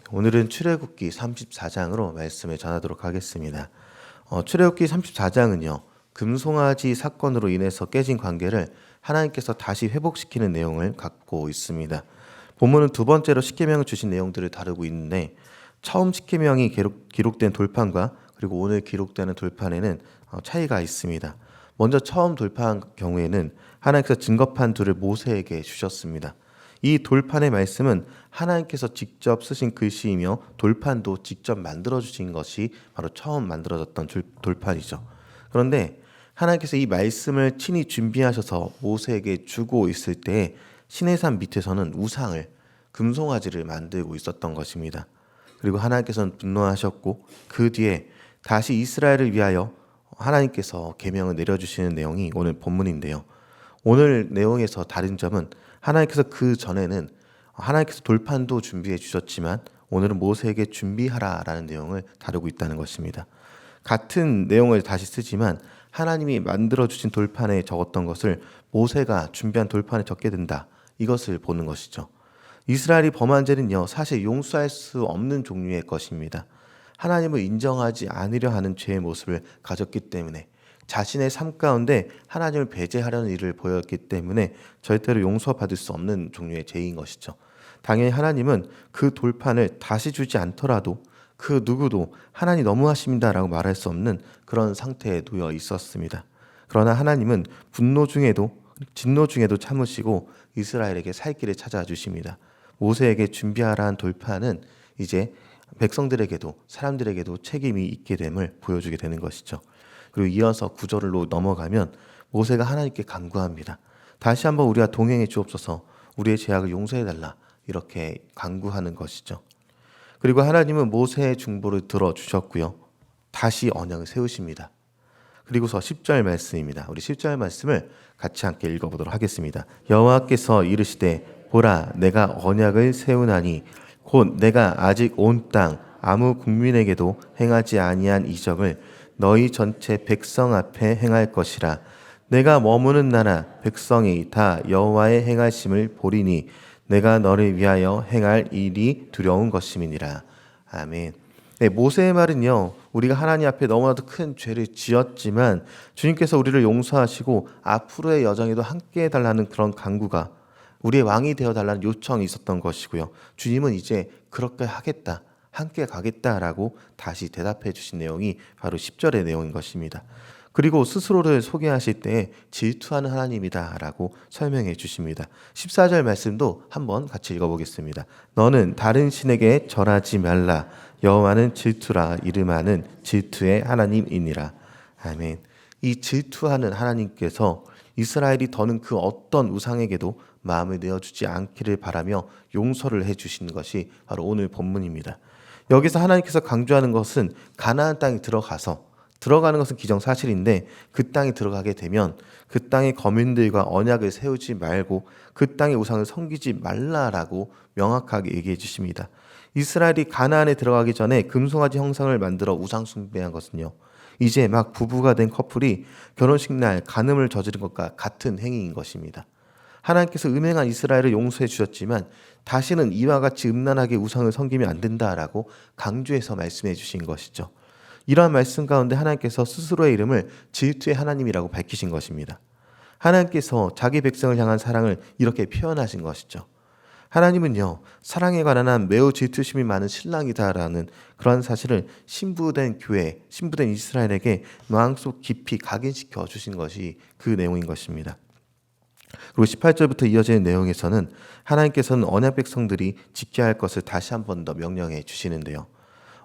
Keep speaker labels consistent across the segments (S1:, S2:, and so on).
S1: 오늘은 출애굽기 34장으로 말씀을 전하도록 하겠습니다. 출애굽기 34장은요. 금송아지 사건으로 인해서 깨진 관계를 하나님께서 다시 회복시키는 내용을 갖고 있습니다. 본문은 두 번째로 십계명을 주신 내용들을 다루고 있는데 처음 십계명이 기록된 돌판과 그리고 오늘 기록되는 돌판에는 차이가 있습니다. 먼저 처음 돌판 경우에는 하나님께서 증거판 둘을 모세에게 주셨습니다. 이 돌판의 말씀은 하나님께서 직접 쓰신 글씨이며 돌판도 직접 만들어 주신 것이 바로 처음 만들어졌던 돌판이죠. 그런데 하나님께서 이 말씀을 친히 준비하셔서 모세에게 주고 있을 때 시내산 밑에서는 우상을 금송아지를 만들고 있었던 것입니다. 그리고 하나님께서는 분노하셨고 그 뒤에 다시 이스라엘을 위하여 하나님께서 계명을 내려주시는 내용이 오늘 본문인데요. 오늘 내용에서 다른 점은 하나님께서 그 전에는 하나님께서 돌판도 준비해 주셨지만 오늘은 모세에게 준비하라라는 내용을 다루고 있다는 것입니다. 같은 내용을 다시 쓰지만 하나님이 만들어 주신 돌판에 적었던 것을 모세가 준비한 돌판에 적게 된다. 이것을 보는 것이죠. 이스라엘이 범한 죄는요, 사실 용서할 수 없는 종류의 것입니다. 하나님을 인정하지 않으려 하는 죄의 모습을 가졌기 때문에 자신의 삶 가운데 하나님을 배제하려는 일을 보였기 때문에 절대로 용서받을 수 없는 종류의 죄인 것이죠. 당연히 하나님은 그 돌판을 다시 주지 않더라도 그 누구도 하나님 너무하십니다라고 말할 수 없는 그런 상태에 놓여 있었습니다. 그러나 하나님은 분노 중에도 진노 중에도 참으시고 이스라엘에게 살 길을 찾아주십니다. 모세에게 준비하라는 돌판은 이제 백성들에게도 사람들에게도 책임이 있게 됨을 보여주게 되는 것이죠. 그리고 이어서 9절로 넘어가면 모세가 하나님께 간구합니다. 다시 한번 우리와 동행해 주옵소서, 우리의 죄악을 용서해달라, 이렇게 간구하는 것이죠. 그리고 하나님은 모세의 중보를 들어주셨고요. 다시 언약을 세우십니다. 그리고서 10절 말씀입니다. 우리 10절 말씀을 같이 함께 읽어보도록 하겠습니다. 여호와께서 이르시되 보라, 내가 언약을 세우나니 곧 내가 아직 온 땅 아무 국민에게도 행하지 아니한 이적을 너희 전체 백성 앞에 행할 것이라. 내가 머무는 나라 백성이 다 여호와의 행하심을 보리니 내가 너를 위하여 행할 일이 두려운 것임이니라. 아멘. 네, 모세의 말은요, 우리가 하나님 앞에 너무나도 큰 죄를 지었지만 주님께서 우리를 용서하시고 앞으로의 여정에도 함께 해달라는 그런 간구가, 우리의 왕이 되어달라는 요청이 있었던 것이고요. 주님은 이제 그렇게 하겠다, 함께 가겠다라고 다시 대답해 주신 내용이 바로 10절의 내용인 것입니다. 그리고 스스로를 소개하실 때 질투하는 하나님이다라고 설명해 주십니다. 14절 말씀도 한번 같이 읽어보겠습니다. 너는 다른 신에게 절하지 말라. 여호와는 질투라 이름하는 질투의 하나님이니라. 아멘. 이 질투하는 하나님께서 이스라엘이 더는 그 어떤 우상에게도 마음을 내어주지 않기를 바라며 용서를 해주시는 것이 바로 오늘 본문입니다. 여기서 하나님께서 강조하는 것은 가나안 땅에 들어가는 것은 기정사실인데 그 땅에 들어가게 되면 그 땅의 거민들과 언약을 세우지 말고 그 땅의 우상을 섬기지 말라라고 명확하게 얘기해 주십니다. 이스라엘이 가나안에 들어가기 전에 금송아지 형상을 만들어 우상 숭배한 것은요, 이제 막 부부가 된 커플이 결혼식 날 간음을 저지른 것과 같은 행위인 것입니다. 하나님께서 음행한 이스라엘을 용서해 주셨지만 다시는 이와 같이 음란하게 우상을 섬기면 안 된다라고 강조해서 말씀해 주신 것이죠. 이러한 말씀 가운데 하나님께서 스스로의 이름을 질투의 하나님이라고 밝히신 것입니다. 하나님께서 자기 백성을 향한 사랑을 이렇게 표현하신 것이죠. 하나님은요, 사랑에 관한 한 매우 질투심이 많은 신랑이다라는 그런 사실을 신부된 교회, 신부된 이스라엘에게 마음속 깊이 각인시켜 주신 것이 그 내용인 것입니다. 그리고 18절부터 이어지는 내용에서는 하나님께서는 언약 백성들이 지켜야 할 것을 다시 한 번 더 명령해 주시는데요.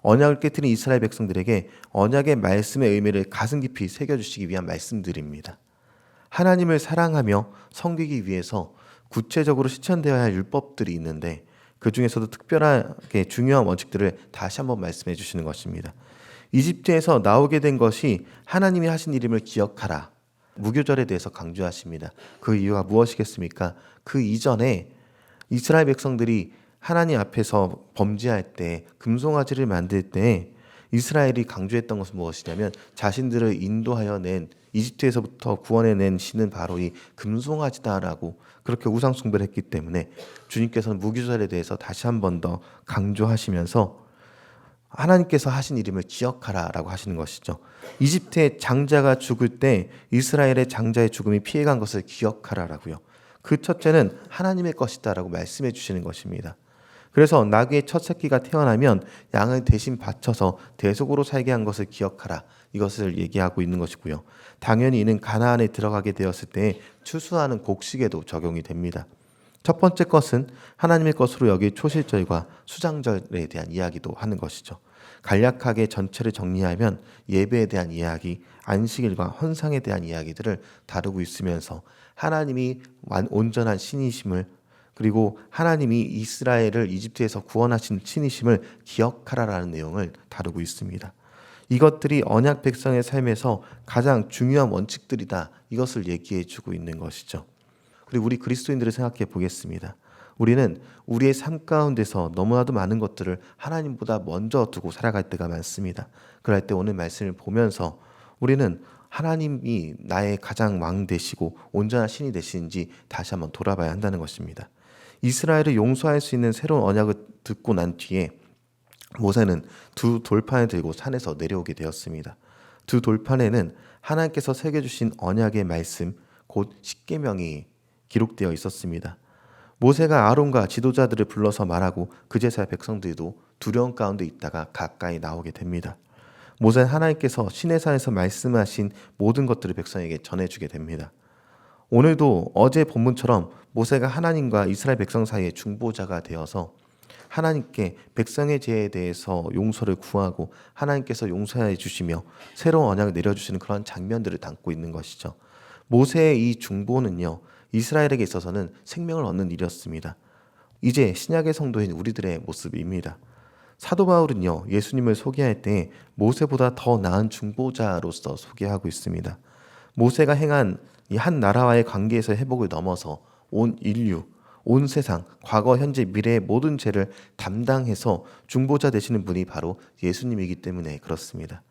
S1: 언약을 깨뜨린 이스라엘 백성들에게 언약의 말씀의 의미를 가슴 깊이 새겨주시기 위한 말씀들입니다. 하나님을 사랑하며 섬기기 위해서 구체적으로 실천되어야 할 율법들이 있는데 그 중에서도 특별하게 중요한 원칙들을 다시 한번 말씀해 주시는 것입니다. 이집트에서 나오게 된 것이 하나님이 하신 일임을 기억하라. 무교절에 대해서 강조하십니다. 그 이유가 무엇이겠습니까? 그 이전에 이스라엘 백성들이 하나님 앞에서 범죄할 때, 금송아지를 만들 때 이스라엘이 강조했던 것은 무엇이냐면 자신들을 인도하여 낸 이집트에서부터 구원해낸 신은 바로 이 금송아지다라고 그렇게 우상 숭배를 했기 때문에 주님께서는 무교절에 대해서 다시 한 번 더 강조하시면서 하나님께서 하신 이름을 기억하라라고 하시는 것이죠. 이집트의 장자가 죽을 때 이스라엘의 장자의 죽음이 피해간 것을 기억하라라고요. 그 첫째는 하나님의 것이다라고 말씀해 주시는 것입니다. 그래서 나귀의 첫 새끼가 태어나면 양을 대신 바쳐서 대속으로 살게 한 것을 기억하라. 이것을 얘기하고 있는 것이고요. 당연히 이는 가나안에 들어가게 되었을 때 추수하는 곡식에도 적용이 됩니다. 첫 번째 것은 하나님의 것으로 여길 초실절과 수장절에 대한 이야기도 하는 것이죠. 간략하게 전체를 정리하면 예배에 대한 이야기, 안식일과 헌상에 대한 이야기들을 다루고 있으면서 하나님이 온전한 신이심을 그리고 하나님이 이스라엘을 이집트에서 구원하신 신이심을 기억하라라는 내용을 다루고 있습니다. 이것들이 언약 백성의 삶에서 가장 중요한 원칙들이다. 이것을 얘기해 주고 있는 것이죠. 그리고 우리 그리스도인들을 생각해 보겠습니다. 우리는 우리의 삶 가운데서 너무나도 많은 것들을 하나님보다 먼저 두고 살아갈 때가 많습니다. 그럴 때 오늘 말씀을 보면서 우리는 하나님이 나의 가장 왕 되시고 온전한 신이 되시는지 다시 한번 돌아봐야 한다는 것입니다. 이스라엘을 용서할 수 있는 새로운 언약을 듣고 난 뒤에 모세는 두 돌판을 들고 산에서 내려오게 되었습니다. 두 돌판에는 하나님께서 새겨주신 언약의 말씀, 곧 십계명이 기록되어 있었습니다. 모세가 아론과 지도자들을 불러서 말하고 그제서야 백성들도 두려움 가운데 있다가 가까이 나오게 됩니다. 모세는 하나님께서 시내산에서 말씀하신 모든 것들을 백성에게 전해주게 됩니다. 오늘도 어제 본문처럼 모세가 하나님과 이스라엘 백성 사이의 중보자가 되어서 하나님께 백성의 죄에 대해서 용서를 구하고 하나님께서 용서해 주시며 새로운 언약을 내려주시는 그런 장면들을 담고 있는 것이죠. 모세의 이 중보는요, 이스라엘에게 있어서는 생명을 얻는 일이었습니다. 이제 신약의 성도인 우리들의 모습입니다. 사도 바울은요, 예수님을 소개할 때 모세보다 더 나은 중보자로서 소개하고 있습니다. 모세가 행한 이 한 나라와의 관계에서 회복을 넘어서 온 인류, 온 세상, 과거, 현재, 미래의 모든 죄를 담당해서 중보자 되시는 분이 바로 예수님이기 때문에 그렇습니다.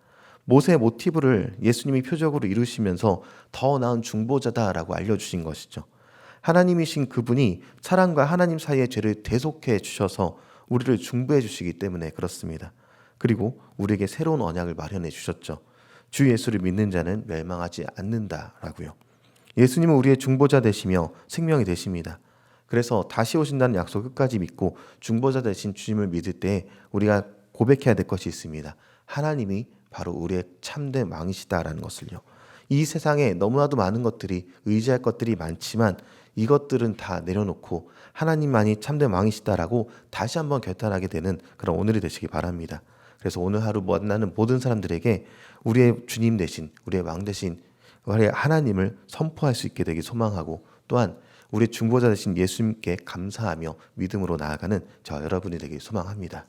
S1: 모세의 모티브를 예수님이 표적으로 이루시면서 더 나은 중보자다라고 알려주신 것이죠. 하나님이신 그분이 사람과 하나님 사이의 죄를 대속해 주셔서 우리를 중보해 주시기 때문에 그렇습니다. 그리고 우리에게 새로운 언약을 마련해 주셨죠. 주 예수를 믿는 자는 멸망하지 않는다라고요. 예수님은 우리의 중보자 되시며 생명이 되십니다. 그래서 다시 오신다는 약속 끝까지 믿고 중보자 되신 주님을 믿을 때 우리가 고백해야 될 것이 있습니다. 하나님이 바로 우리의 참된 왕이시다라는 것을요. 이 세상에 너무나도 많은 것들이 의지할 것들이 많지만 이것들은 다 내려놓고 하나님만이 참된 왕이시다라고 다시 한번 결단하게 되는 그런 오늘이 되시기 바랍니다. 그래서 오늘 하루 만나는 모든 사람들에게 우리의 주님 되신 우리의 왕 되신 우리의 하나님을 선포할 수 있게 되길 소망하고 또한 우리의 중보자 되신 예수님께 감사하며 믿음으로 나아가는 저 여러분이 되길 소망합니다.